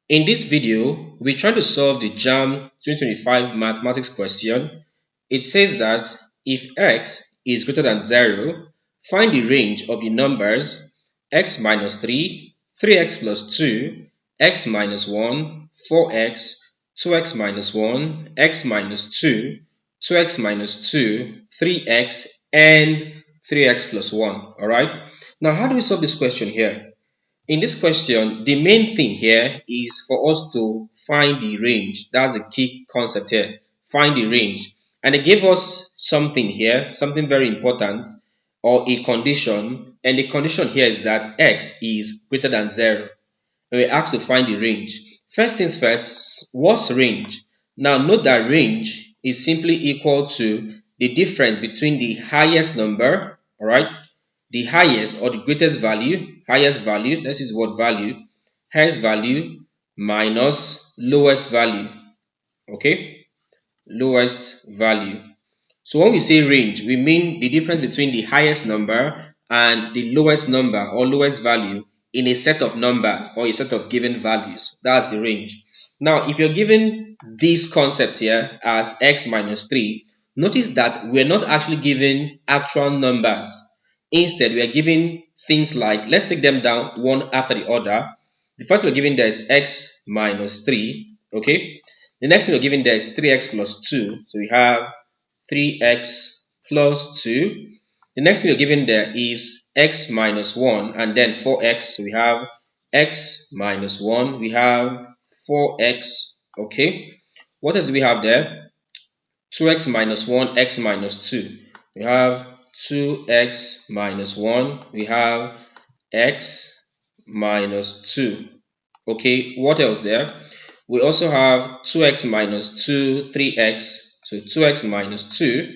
In this video, we're trying to solve the JAMB 2025 mathematics question. It says that if x is greater than 0, find the range of the numbers x minus 3, 3x plus 2, x minus 1, 4x, 2x minus 1, x minus 2, 2x minus 2, 3x, and 3x plus 1. Alright? Now, how do we solve this question here? In this question, the main thing here is for us to find the range. That's the key concept here. Find the range. And they gave us something here, something very important, or a condition. And the condition here is that x is greater than 0. And we're asked to find the range. First things first, what's range? Now note that range is simply equal to the difference between the highest number, all right, the highest or the greatest value, highest value, let's use the word value, highest value minus lowest value, okay, lowest value. So when we say range, we mean the difference between the highest number and the lowest number or lowest value in a set of numbers or a set of given values. That's the range. Now, if you're given this concept here as x minus 3, notice that we're not actually given actual numbers. Instead, we are given things like, let's take them down one after the other. The first we're given there is x minus 3, okay? The next one we're given there is 3x plus 2. So we have 3x plus 2. The next thing we're given there is x minus 1 and then 4x. So we have x minus 1. We have 4x. Okay. What else do we have there? 2x minus 1, x minus 2. We have 2x minus 1. We have x minus 2. Okay. What else there? We also have 2x minus 2, 3x. So 2x minus 2,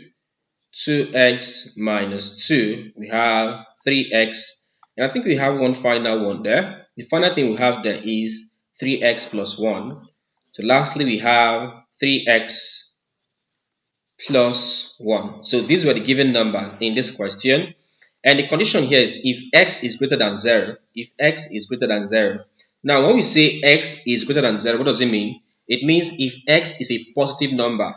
2x minus 2, we have 3x. And I think we have one final one there. The final thing we have there is 3x plus 1. So lastly, we have 3x plus 1. So these were the given numbers in this question. And the condition here is if x is greater than 0. If x is greater than 0. Now, when we say x is greater than 0, what does it mean? It means if x is a positive number.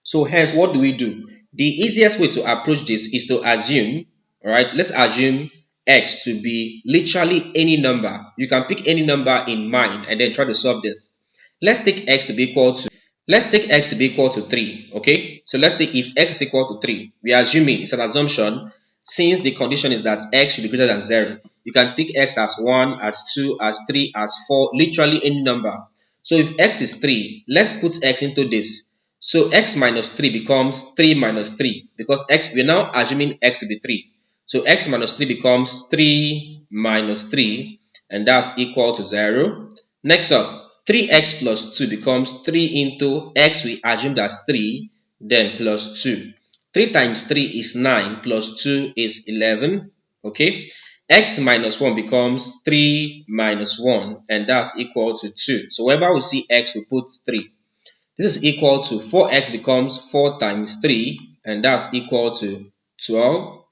So hence, what do we do? The easiest way to approach this is to assume, all right, let's assume x to be literally any number. You can pick any number in mind and then try to solve this. Let's take x to be equal to 3, okay? So let's say if x is equal to 3, we are assuming, it's an assumption, since the condition is that x should be greater than 0. You can take x as 1, as 2, as 3, as 4, literally any number. So if x is 3, let's put x into this. So x minus 3 becomes 3 minus 3 because we're now assuming x to be 3. So x minus 3 becomes 3 minus 3 and that's equal to 0. Next up, 3x plus 2 becomes 3 into x we assumed as 3, then plus 2. 3 times 3 is 9 plus 2 is 11. Okay. X minus 1 becomes 3 minus 1 and that's equal to 2. So wherever we see x, we put 3. This is equal to 4x becomes 4 times 3 and that's equal to 12.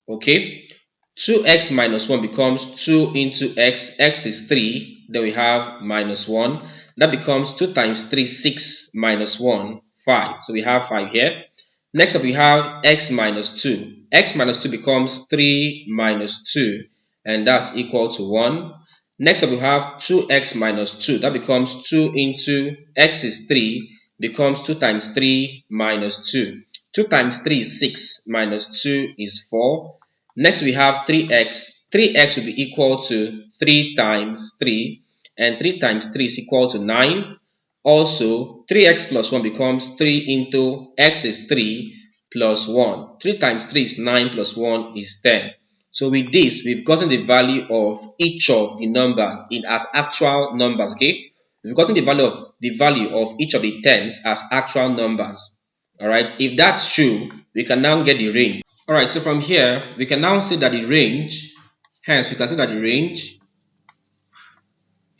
Okay. 2x minus 1 becomes 2 into x. X is 3. Then we have minus 1. That becomes 2 times 3, 6 minus 1, 5. So we have 5 here. Next up we have x minus 2. X minus 2 becomes 3 minus 2 and that's equal to 1. Next up we have 2x minus 2. That becomes 2 into x is 3 becomes 2 times 3 minus 2. 2 times 3 is 6 minus 2 is 4. Next we have 3x. 3x will be equal to 3 times 3 and 3 times 3 is equal to 9. Also 3x plus 1 becomes 3 into x is 3 plus 1. 3 times 3 is 9 plus 1 is 10. So with this, we've gotten the value of each of the numbers in as actual numbers, okay? We've gotten the value of each of the tens as actual numbers. All right. If that's true, we can now get the range. All right. So from here, we can now say that the range, hence we can say that the range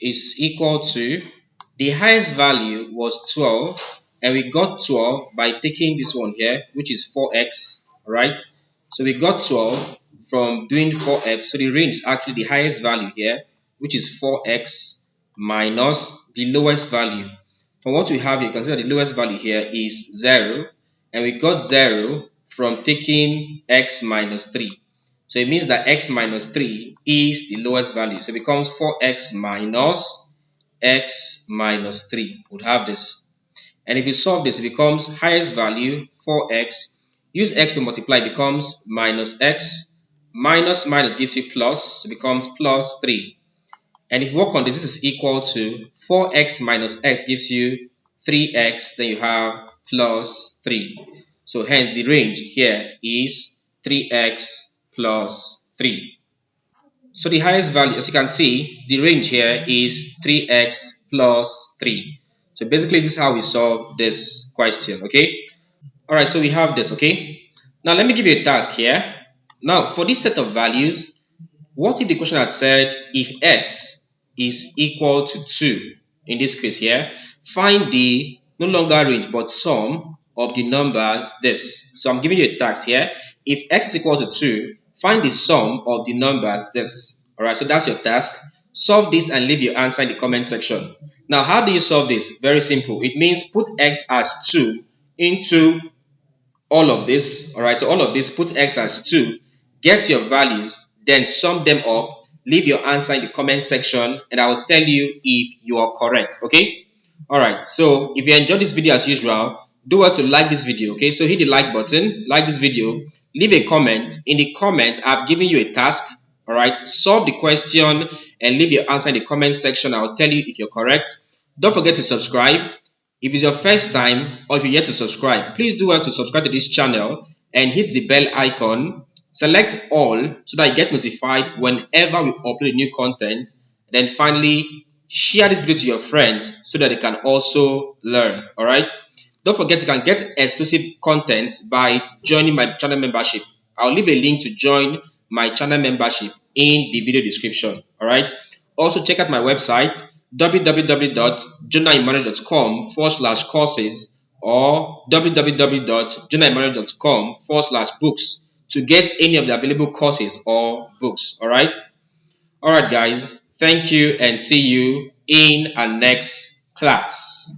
is equal to the highest value was 12, and we got 12 by taking this one here, which is 4x. All right. So we got 12 from doing 4x. So the range is actually the highest value here, which is 4x minus the lowest value. From what we have here, consider the lowest value here is 0, and we got 0 from taking x minus 3. So it means that x minus 3 is the lowest value. So it becomes 4x minus x minus 3 would have this. And if you solve this, it becomes highest value 4x. Use x to multiply, it becomes minus x. Minus minus gives you plus, so it becomes plus 3. And if you work on this, this is equal to 4x minus x gives you 3x, then you have plus 3. So hence the range here is 3x plus 3. So the highest value, as you can see, the range here is 3x plus 3. So basically this is how we solve this question, okay? Alright, so we have this, okay? Now let me give you a task here. Now for this set of values, what if the question had said if x is equal to 2, in this case here, find the no longer range but sum of the numbers this. So I'm giving you a task here. If x is equal to 2, find the sum of the numbers this. Alright, so that's your task. Solve this and leave your answer in the comment section. Now, how do you solve this? Very simple. It means put x as 2 into all of this. All right, so all of this, put x as 2, get your values, then sum them up, leave your answer in the comment section, and I will tell you if you are correct. Okay, all right, so if you enjoyed this video as usual, do well to like this video. Okay, so hit the like button, like this video, leave a comment. In the comment, I've given you a task. All right, solve the question and leave your answer in the comment section. I'll tell you if you're correct. Don't forget to subscribe. If it's your first time or if you're yet to subscribe, please do well to subscribe to this channel and hit the bell icon. Select all so that you get notified whenever we upload new content. Then finally, share this video to your friends so that they can also learn. Alright? Don't forget you can get exclusive content by joining my channel membership. I'll leave a link to join my channel membership in the video description. Alright? Also check out my website www.jonahemmanuel.com/courses or www.jonahemmanuel.com/books to get any of the available courses or books. Alright guys, thank you and see you in our next class.